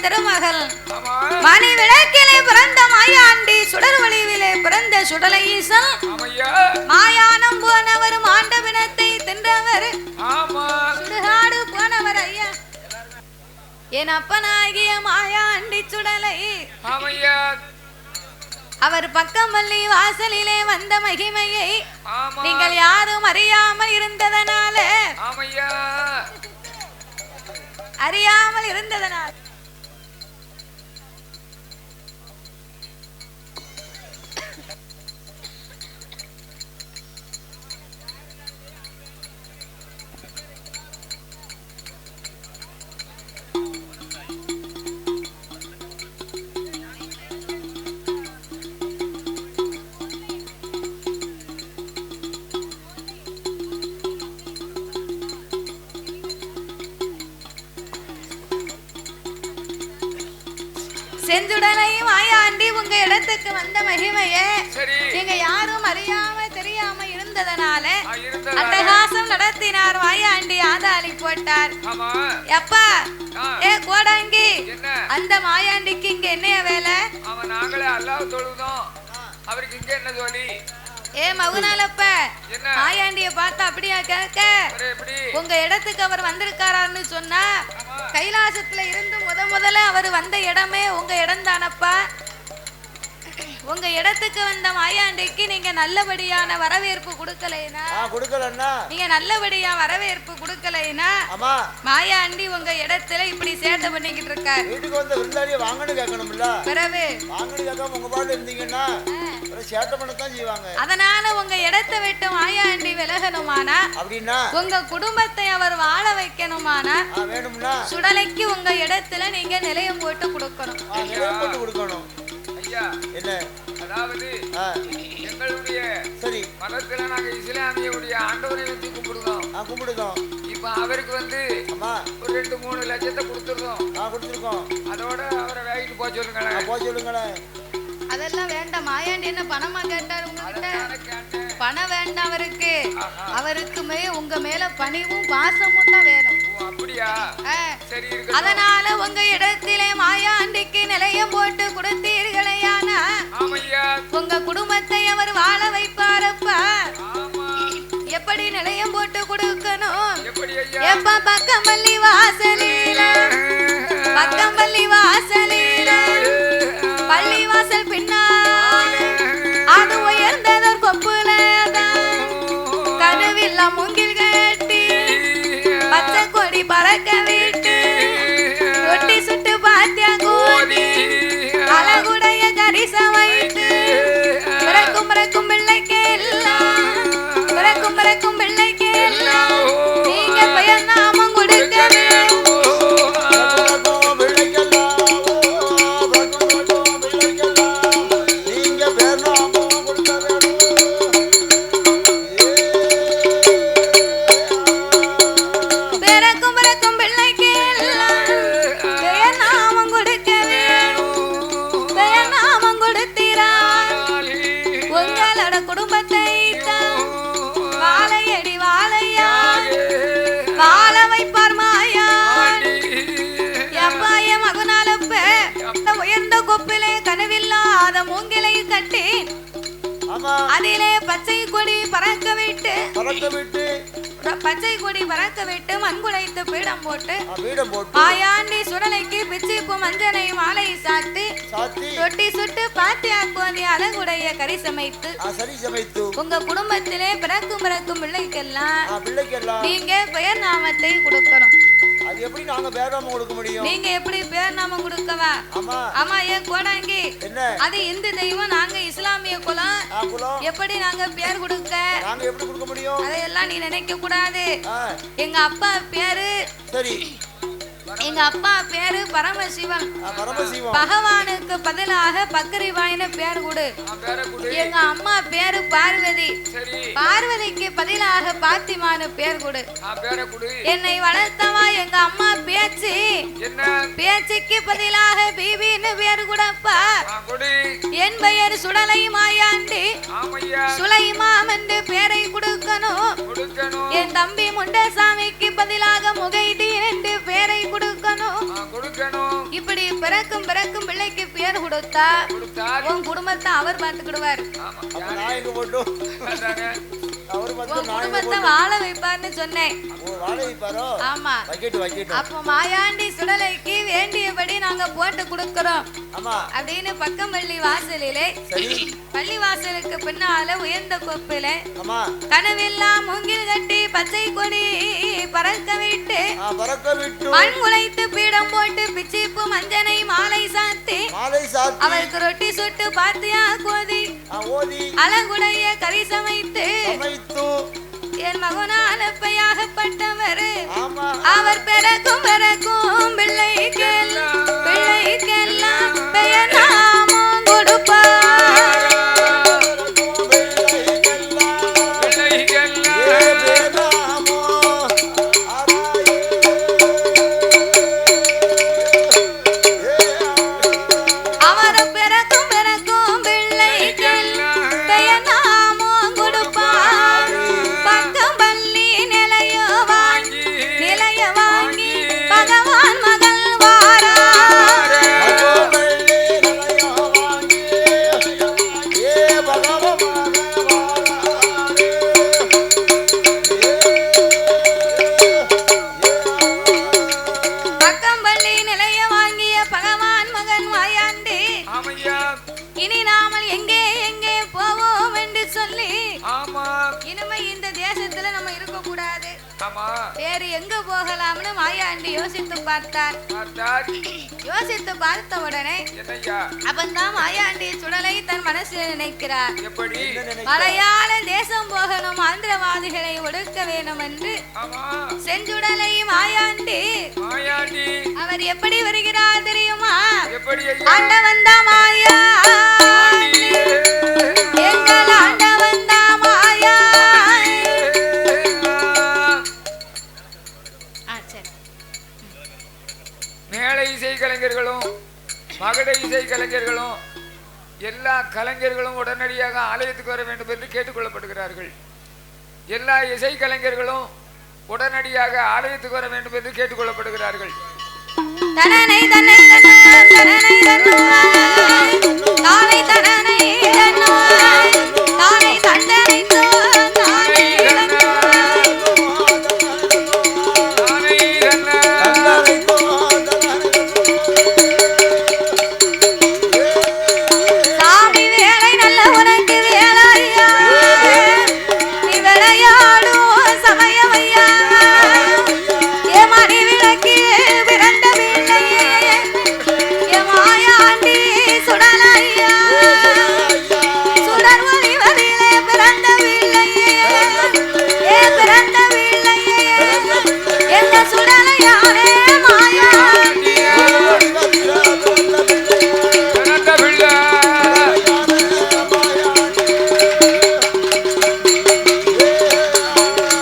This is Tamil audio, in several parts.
திருமகள் மணி விளக்கிலே பிறந்த மாயாண்டி சுடர் வடிவிலே பிறந்த சுடலை ஈசன் மாயானம் போனவர் மாண்டபினத்தை தின்றவர் சுடுகாடு போனவர் ஐயா என் அப்பனாகிய மாயாண்டி சுடலை அவர் பக்கமல்லி வாசலிலே வந்த மகிமையை நீங்கள் யாரும் அறியாமல் இருந்ததனால செஞ்சுடலை மாயாண்டி உங்க இடத்துக்கு வந்த மகிமையே நீங்க யாரும் அறியாம தெரியாம இருந்ததனால அட்டகாசம் நடத்தினார். மாயாண்டி ஆதாளி போட்டார். எப்பா ஏ கோடாங்கி அந்த மாயாண்டிக்கு இங்க என்ன வேலை? நாங்களே அல்லாஹ் தொழுதோம், அவருக்கு இங்க என்ன சொல்லி? ஏ மகுனாலப்ப மாயாண்டிய பார்த்து அப்படியா கேட்க? உங்க இடத்துக்கு அவர் வந்திருக்காரான்னு சொன்னா கைலாசத்துல இருந்து முதல்ல அவர் வந்த இடமே உங்க இடம் தானப்பா. உங்க இடத்துக்கு வந்த மாயாண்டிக்கு நீங்க நல்லபடியான வரவேற்பு கொடுக்கலைனா நீங்க நல்லபடியா வரவேற்பு கொடுக்கலைனா மாயாண்டி உங்க இடத்துல இப்படி சேட்டை பண்ணிக்கிட்டு இருக்காரு. வீட்டுக்கு வந்த விருந்தாளியை வாங்கன்னு கேட்கணும்ல, பிறகு வாங்கன்னு கேட்காம உங்க பாட்டு இருந்தீங்கன்னா சேட்டை பண்ணத்தான் செய்வாங்க. அதனால உங்க இடத்தை விட்டு மாயாண்டி விலகணுமானா அப்படின்னா உங்க குடும்பத்தை அவர் வாழ வைக்கணுமானா வேணும்னா சுடலைக்கு உங்க இடத்துல நீங்க நிலையம் போட்டு கொடுக்கணும். நிலையம் போட்டு கொடுக்கணும். என்ன அதாவது எங்களுடைய சரி மதத்துல நாங்க இஸ்லாமியுடைய ஆண்டவரை வச்சு கும்பிடுதோம். இப்ப அவருக்கு வந்து ஒரு 2-3 லட்சத்தை கொடுத்துருக்கோம். அதோட அவரை வேலைக்கு போக சொல்லுங்களேன். அதெல்லாம் வேண்டாம். மாயாண்டி என்ன பணமா கேட்டாரு உங்ககிட்ட? பணம் வேண்டாம் அவருக்கு. அவருக்குமே உங்க மேல பணிவும் பாசமும் தான் வேணும். அப்படியா? சரி. அதனால உங்க இடத்திலே மாயாண்டிக்கு நிலையம் போட்டு கொடுத்தீர்களேயானா உங்க குடும்பத்தை அவர் வாழ வைப்பாரப்பா. எப்படி நிலையம் போட்டு கொடுக்கணும்? எப்ப பக்கமல்லி வாசலில பள்ளி வாசல் பின்னால் அது உயர்ந்ததோர் கொப்புலதான் கனவில்லா மூங்கில் கட்டி பச்சை கொடி பறக்க விட்டு ரொட்டி சுட்டு பாத்தியா கூடி அழகுடைய கரிச வைத்து பிறக்கும் பிள்ளைக்கு எல்லாம் பிறக்கும் பிள்ளைக்கு எல்லாம் நீங்க பெயர் நாமம் கொடுக்க அதிலே பச்சை கொடி பறக்க விட்டு மண் குடைத்து பீடம் போட்டு மாயாண்டி சுடலைக்கு பிச்சிப்பு மஞ்சனை மாலை சாத்தி ரொட்டி சுட்டு பாத்தியாக்குவதை அழகுடைய கறி சமைத்து உங்க குடும்பத்திலே பிறக்கும் பிள்ளைக்கெல்லாம் நீங்க பெயர் நாமத்தை கொடுக்கணும். அது எப்படி நாங்க பேர் நாமம் கொடுக்க முடியும்? நீங்க எப்படி பேர் நாமம் கொடுக்கவா? ஆமா ஏன் கோடாங்கி அது இந்து தெய்வம், நாங்க இஸ்லாமிய குலம். எப்படி நாங்க பேர் கொடுக்க? நாங்க எப்படி கொடுக்க முடியும்? அதையெல்லாம் நீ நினைக்க கூடாது. எங்க அப்பா பேரு எங்க அப்பா பேரு பரமசிவன். பகவானுக்கு பதிலாக பக்கரிவாயின பேர் கொடு. எங்க அம்மா பேரு பார்வதி. பார்வதிக்கு பதிலாக பாத்திமானு பேர் கொடு. என்னை வளர்த்தவா எங்க அம்மா பேச்சுக்கு பதிலாக பீபின்னு பேர் கூடப்பா. என் பெயர் சுடலை மாயாண்டி சுலைமாம் என்று பேரை கொடுக்கணும். என் தம்பி முண்டசாமிக்கு பதிலாக முகைதீன் என்று பேரை கொடுக்கணும். இப்படி பிறக்கும் பிறக்கும் பிள்ளைக்கு பேர் கொடுத்தா உன் குடும்பத்தை அவர் பார்த்துக்கிடுவார். உன் குடும்பத்தை வாழ வைப்பார்னு சொன்னேன். ஆமா. அப்ப மாயாண்டி சுடலைக்கு வேண்டியபடி நாங்க போட்டு கொடுக்கிறோம் அப்படின்னு பக்கம்பள்ளி வாசலிலே பள்ளி வாசலுக்கு பின்னால உயர்ந்த கோப்பில கனவெல்லாம் மூங்கில் கட்டி பச்சை கொடி பறக்க விட்டு மண் உழைத்து பீடம் போட்டு பிச்சிப்பு மஞ்சனை மாலை சாத்தி அவருக்கு ரொட்டி சுட்டு பாத்தியா கோதி அழகுடைய கறி சமைத்து என் மகனாலப்பையாகப்பட்டவர் அவர் பிறக்கும் பிறக்கும் பிள்ளைக்கெல்லாம் பெயர் நாமம் கொடுப்பார். இனி நாமல் எங்கே எங்கே போவோம் என்று சொல்லி இனிமே இந்த தேசத்துல நம்ம இருக்க கூடாது, வேறு எங்க போகலாம்னு மாயாண்டி யோசித்து பார்த்தார். யோசித்து பார்த்த உடனே அப்பந்தான் மாயாண்டி சுடலை தன் மனசில் நினைக்கிறார். மலையாள தேசம் போகணும், ஆந்திரவாதிகளை ஒடுக்க வேணும் என்று செஞ்சுடலை மாயாண்டி அவர் எப்படி வருகிறார் தெரியுமா? ஆண்டவன் தான் மாயா எங்கள் ஆண்டவன் தான் மாயா. மேள இசை கலைஞர்களும் மகட இசை கலைஞர்களும் எல்லா கலைஞர்களும் உடனடியாக ஆலயத்துக்கு வர வேண்டும் என்று கேட்டுக்கொள்ளப்படுகிறார்கள். எல்லா இசை கலைஞர்களும் உடனடியாக ஆலயத்துக்கு வர வேண்டும் என்று கேட்டுக்கொள்ளப்படுகிறார்கள். தனனை தன்னை தன்னாய் தனனை தன்னாய் தானை தனனை தன்னாய் தானை தந்தனை தானை தன்னாய் தானை தன்னாய் சாமி வேலை நல்ல உனக்கு வேலையா நீ விளையாடும் சமயமையா ஏமாடி விளக்கி சுடலையா சுடர் ஒளிவதிலே பிறந்த பிள்ளையே பிறந்த பிள்ளையே எந்த சுடலையானே மாயா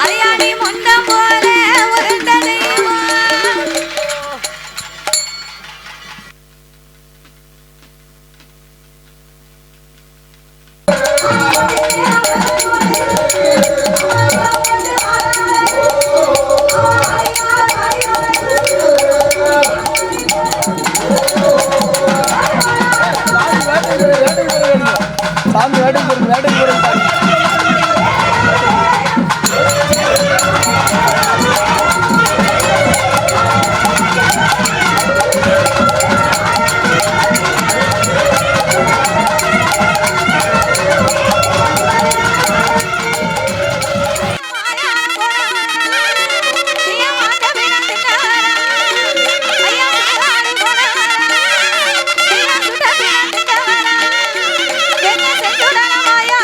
அரியாணி முண்டம் போல உருண்ட தெய்வம். சாமி வேட்டைக்கு போறோம். செஞ்சுடல மாயா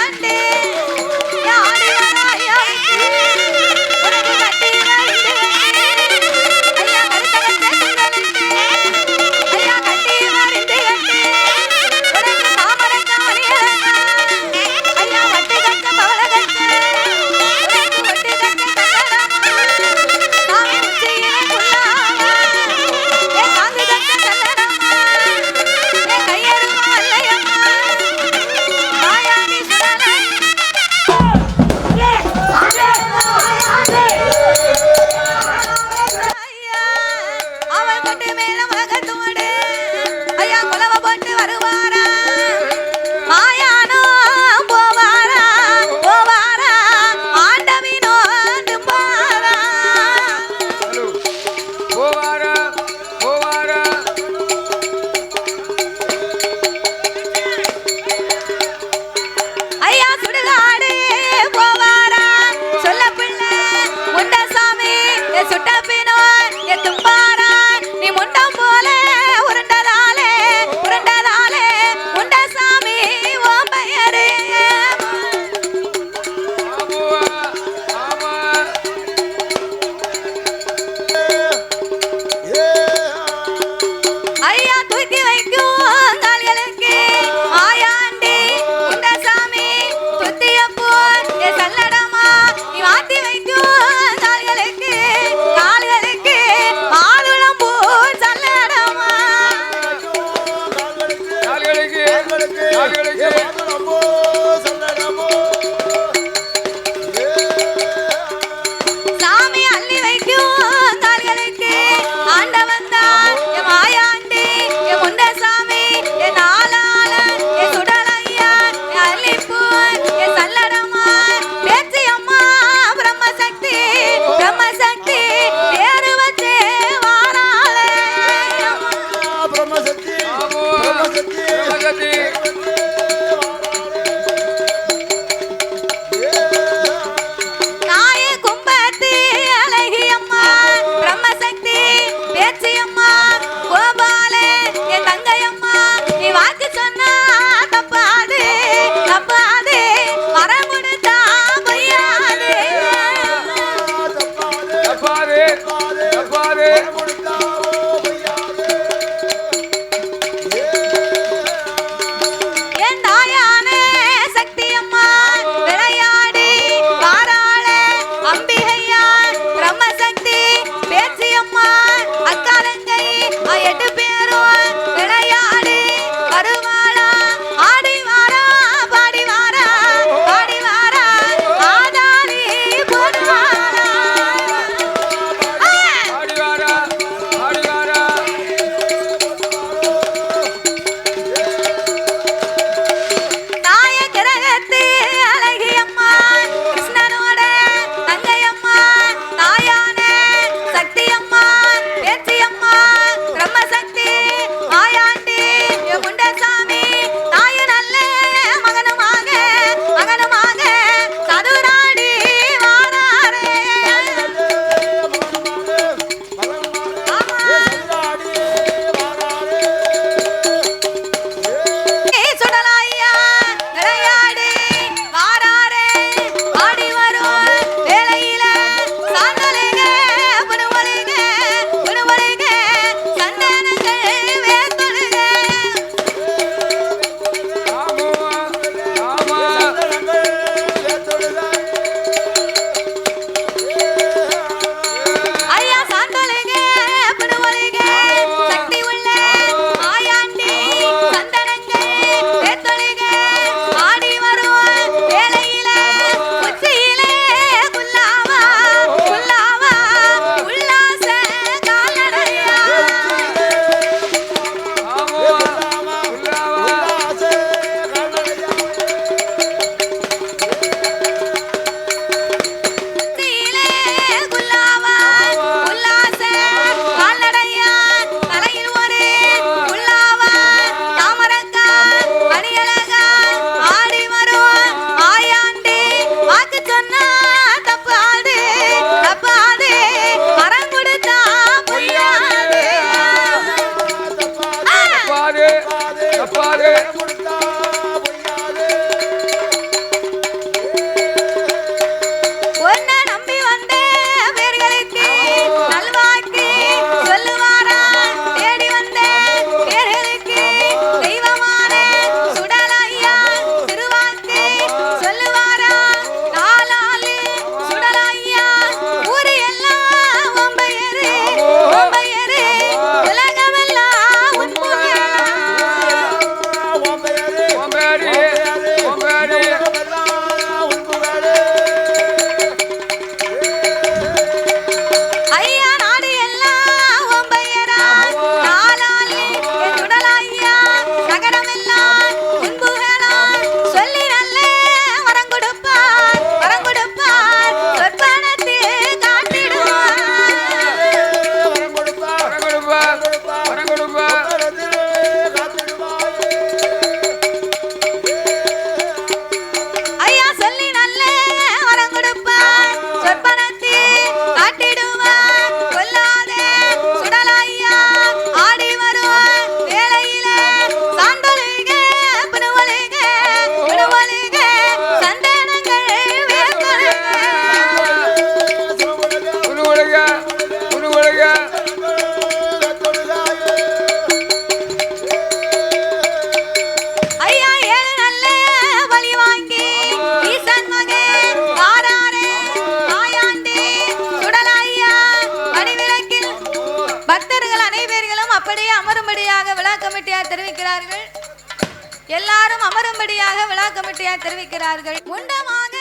எல்லாரும் அமரும்படியாக விழா கமிட்டியார் தெரிவிக்கிறார்கள். முண்டமாக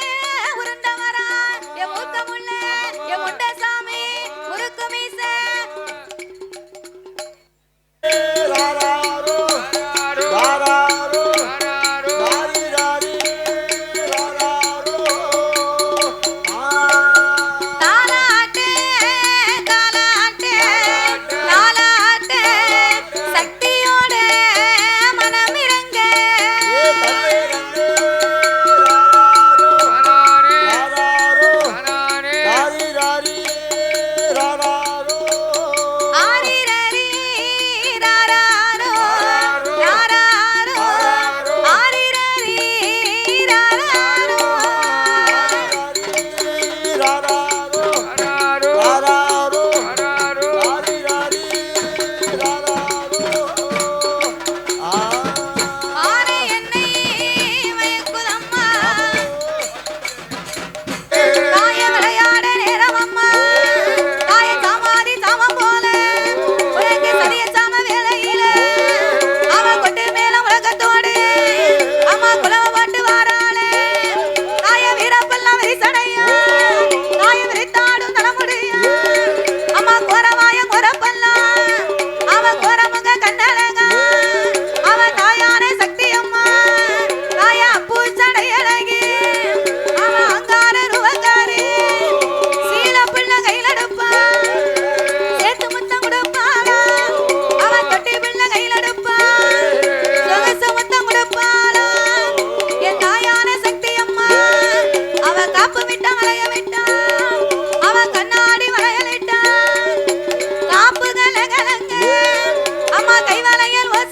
உருண்டவரா என் மூத்தமுள்ள என் முண்டசாமி முறுக்கு மீச சக்தியோட மன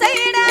செய்டா